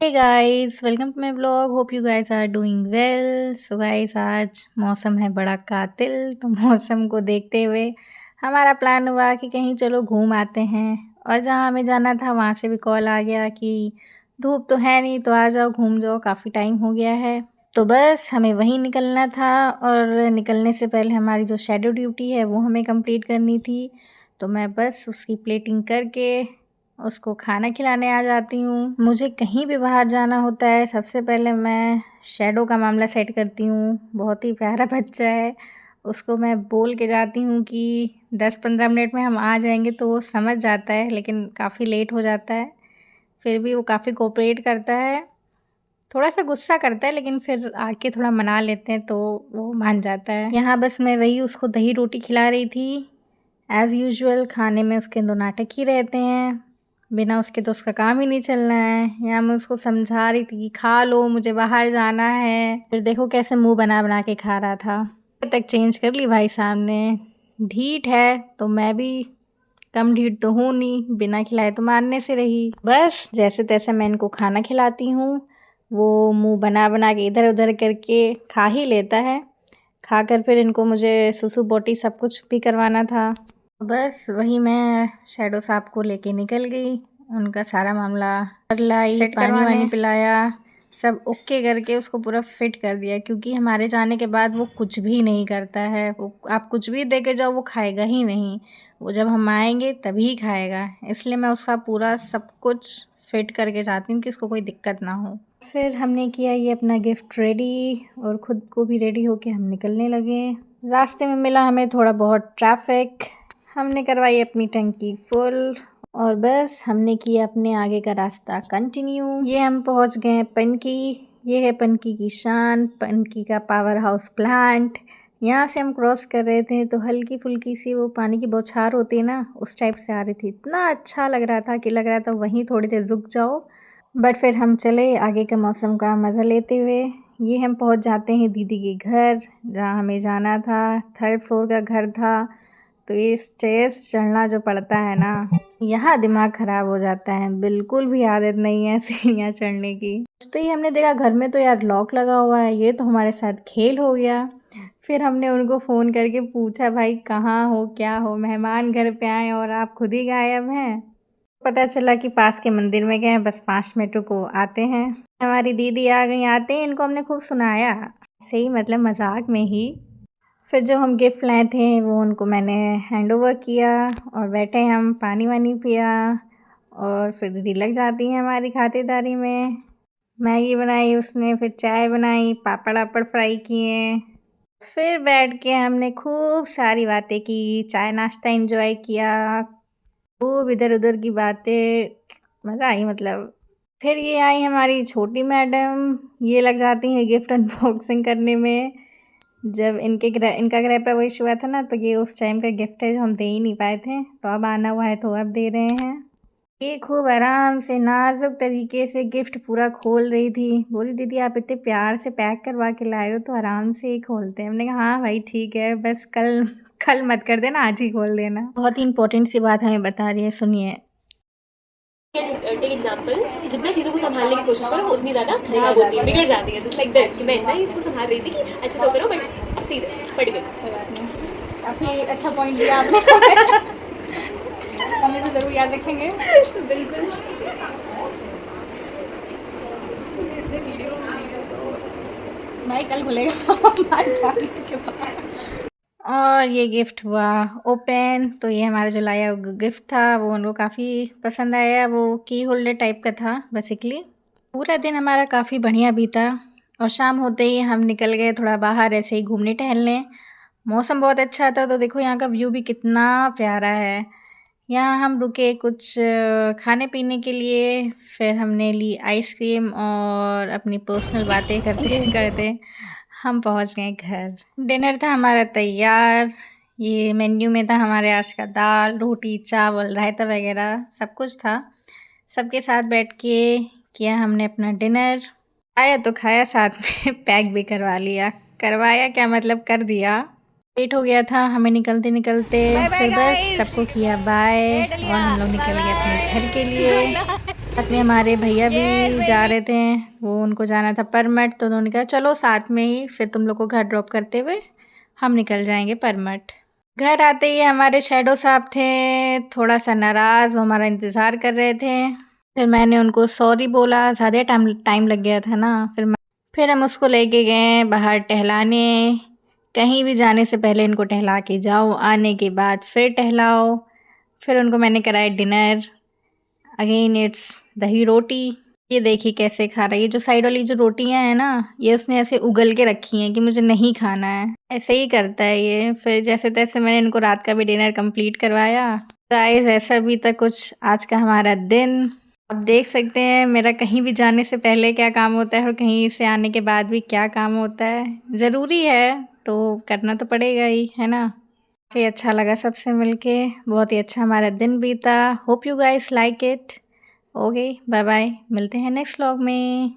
Hey guys, welcome to my blog. Hope you guys are doing well. So guys, आज मौसम है बड़ा कातिल, तो मौसम को देखते हुए हमारा प्लान हुआ कि कहीं चलो घूम आते हैं। और जहाँ हमें जाना था वहाँ से भी कॉल आ गया कि धूप तो है नहीं, तो आ जाओ घूम जाओ, काफ़ी टाइम हो गया है। तो बस हमें वहीं निकलना था और निकलने से पहले हमारी जो शैडो ड्यूटी है वो हमें कंप्लीट करनी थी। तो मैं बस उसकी प्लेटिंग करके उसको खाना खिलाने आ जाती हूँ। मुझे कहीं भी बाहर जाना होता है, सबसे पहले मैं शैडो का मामला सेट करती हूँ। बहुत ही प्यारा बच्चा है, उसको मैं बोल के जाती हूँ कि 10-15 मिनट में हम आ जाएंगे, तो वो समझ जाता है, लेकिन काफ़ी लेट हो जाता है। फिर भी वो काफ़ी कोऑपरेट करता है, थोड़ा सा गुस्सा करता है, लेकिन फिर आके थोड़ा मना लेते हैं तो वो मान जाता है। यहाँ बस मैं वही उसको दही रोटी खिला रही थी। एज़ यूजुअल खाने में उसके 2 नाटक ही रहते हैं, बिना उसके तो उसका काम ही नहीं चलना है। यहाँ मैं उसको समझा रही थी कि खा लो, मुझे बाहर जाना है। फिर देखो कैसे मुँह बना बना के खा रहा था। तक चेंज कर ली भाई साहब ने। ढीठ है तो मैं भी कम ढीठ तो हूँ नहीं, बिना खिलाए तो मारने से रही। बस जैसे तैसे मैं इनको खाना खिलाती हूँ, वो मुँह बना बना के इधर उधर करके खा ही लेता है। खाकर फिर इनको मुझे सुसु पोटी सब कुछ भी करवाना था। बस वही मैं शैडो साहब को लेके निकल गई, उनका सारा मामला कर लाई, पानी वानी पिलाया, सब ओके करके उसको पूरा फिट कर दिया। क्योंकि हमारे जाने के बाद वो कुछ भी नहीं करता है। वो आप कुछ भी दे के जाओ, वो खाएगा ही नहीं। वो जब हम आएंगे तभी खाएगा, इसलिए मैं उसका पूरा सब कुछ फिट करके जाती हूँ कि उसको कोई दिक्कत ना हो। फिर हमने किया ये अपना गिफ्ट रेडी और ख़ुद को भी रेडी होके हम निकलने लगे। रास्ते में मिला हमें थोड़ा बहुत ट्रैफिक, हमने करवाई अपनी टंकी फुल और बस हमने किया अपने आगे का रास्ता कंटिन्यू। ये हम पहुंच गए पनकी। ये है पनकी की शान, पनकी का पावर हाउस प्लांट। यहाँ से हम क्रॉस कर रहे थे तो हल्की फुल्की सी वो पानी की बौछार होती है ना, उस टाइप से आ रही थी। इतना अच्छा लग रहा था कि लग रहा था वहीं थोड़ी देर रुक जाओ। बट फिर हम चले आगे के मौसम का मज़ा लेते हुए। ये हम पहुंच जाते हैं दीदी के घर, जहाँ हमें जाना था। 3rd फ्लोर का घर था, तो ये स्टेयर्स चढ़ना जो पड़ता है ना, यहाँ दिमाग ख़राब हो जाता है। बिल्कुल भी आदत नहीं है सीढ़ियाँ चढ़ने की। तो ही हमने देखा घर में तो यार लॉक लगा हुआ है, ये तो हमारे साथ खेल हो गया। फिर हमने उनको फ़ोन करके पूछा, भाई कहाँ हो, क्या हो, मेहमान घर पे आए और आप खुद ही गायब हैं। पता चला कि पास के मंदिर में गए, बस 5 मिनट को आते हैं। हमारी दीदी आ गई, आते ही इनको हमने खूब सुनाया, सही मतलब मजाक में ही। फिर जो हम गिफ्ट लाए थे वो उनको मैंने हैंड ओवर किया और बैठे हम पानी वानी पिया। और फिर दीदी लग जाती है हमारी खातिरदारी में। मैगी बनाई उसने, फिर चाय बनाई, पापड़ वापड़ फ्राई किए। फिर बैठ के हमने खूब सारी बातें की, चाय नाश्ता एंजॉय किया, खूब इधर उधर की बातें, मज़ा आई मतलब। फिर ये आई हमारी छोटी मैडम, ये लग जाती हैं गिफ्ट अनबॉक्सिंग करने में। जब इनका गृह प्रवेश हुआ था ना, तो ये उस टाइम का गिफ्ट है जो हम दे ही नहीं पाए थे, तो अब आना हुआ है तो अब दे रहे हैं। ये खूब आराम से नाजुक तरीके से गिफ्ट पूरा खोल रही थी। बोली दीदी आप इतने प्यार से पैक करवा के लाए हो, तो आराम से ही खोलते हैं। हमने कहा हाँ भाई ठीक है, बस कल कल मत कर देना, आज ही खोल देना। बहुत ही इंपॉर्टेंट सी बात हमें बता रही है, सुनिए। टेक एग्जाम्पल, जितना चीज़ों को संभालने की कोशिश करो वो उतनी ज़्यादा खराब होती है, बिगड़ जाती है। जस्ट लाइक दिस कि मैं इतना ही इसको संभाल रही थी कि अच्छे से करो, बट सी दिस पड़ गई। काफ़ी अच्छा पॉइंट दिया आपने। हमें तो ज़रूर याद रखेंगे। बिल्कुल। भाई कल खुलेगा हमारे जाने के बाद। और ये गिफ्ट हुआ ओपन। तो ये हमारा जो लाया गिफ्ट था वो उनको काफ़ी पसंद आया। वो की होल्डर टाइप का था बेसिकली। पूरा दिन हमारा काफ़ी बढ़िया बीता और शाम होते ही हम निकल गए थोड़ा बाहर ऐसे ही घूमने टहलने। मौसम बहुत अच्छा था, तो देखो यहाँ का व्यू भी कितना प्यारा है। यहाँ हम रुके कुछ खाने पीने के लिए, फिर हमने ली आइसक्रीम और अपनी पर्सनल बातें करते करते हम पहुँच गए घर। डिनर था हमारा तैयार। ये मेन्यू में था हमारे आज का दाल, रोटी, चावल, रायता वगैरह सब कुछ था। सबके साथ बैठ के किया हमने अपना डिनर। आया तो खाया, साथ में पैक भी करवा लिया। करवाया क्या मतलब, कर दिया। लेट हो गया था हमें निकलते निकलते। फिर बस सबको किया बाय और हम लोग निकल गए अपने घर के लिए। साथ में हमारे भैया भी जा रहे थे, वो उनको जाना था परमठ, तो उन्होंने कहा चलो साथ में ही फिर तुम लोग को घर ड्रॉप करते हुए हम निकल जाएंगे परमठ। घर आते ही हमारे शैडो साहब थे थोड़ा सा नाराज़, वो हमारा इंतज़ार कर रहे थे। फिर मैंने उनको सॉरी बोला, ज़्यादा टाइम लग गया था ना। फिर हम उसको लेके गए बाहर टहलाने। कहीं भी जाने से पहले इनको टहला के जाओ, आने के बाद फिर टहलाओ। फिर उनको मैंने कराया डिनर। अगेन इट्स दही रोटी। ये देखिए कैसे खा रहा है। ये जो साइड वाली जो रोटियां हैं ना, ये उसने ऐसे उगल के रखी हैं कि मुझे नहीं खाना है। ऐसे ही करता है ये। फिर जैसे तैसे मैंने इनको रात का भी डिनर कंप्लीट करवाया। गाइस ऐसा भी था कुछ आज का हमारा दिन। आप देख सकते हैं मेरा कहीं भी जाने से पहले क्या काम होता है और कहीं से आने के बाद भी क्या काम होता है। ज़रूरी है तो करना तो पड़ेगा ही, है ना। काफ़ी अच्छा लगा सबसे मिलके, बहुत ही अच्छा हमारा दिन बीता। Hope you guys like it. Okay bye bye, मिलते हैं नेक्स्ट व्लॉग में।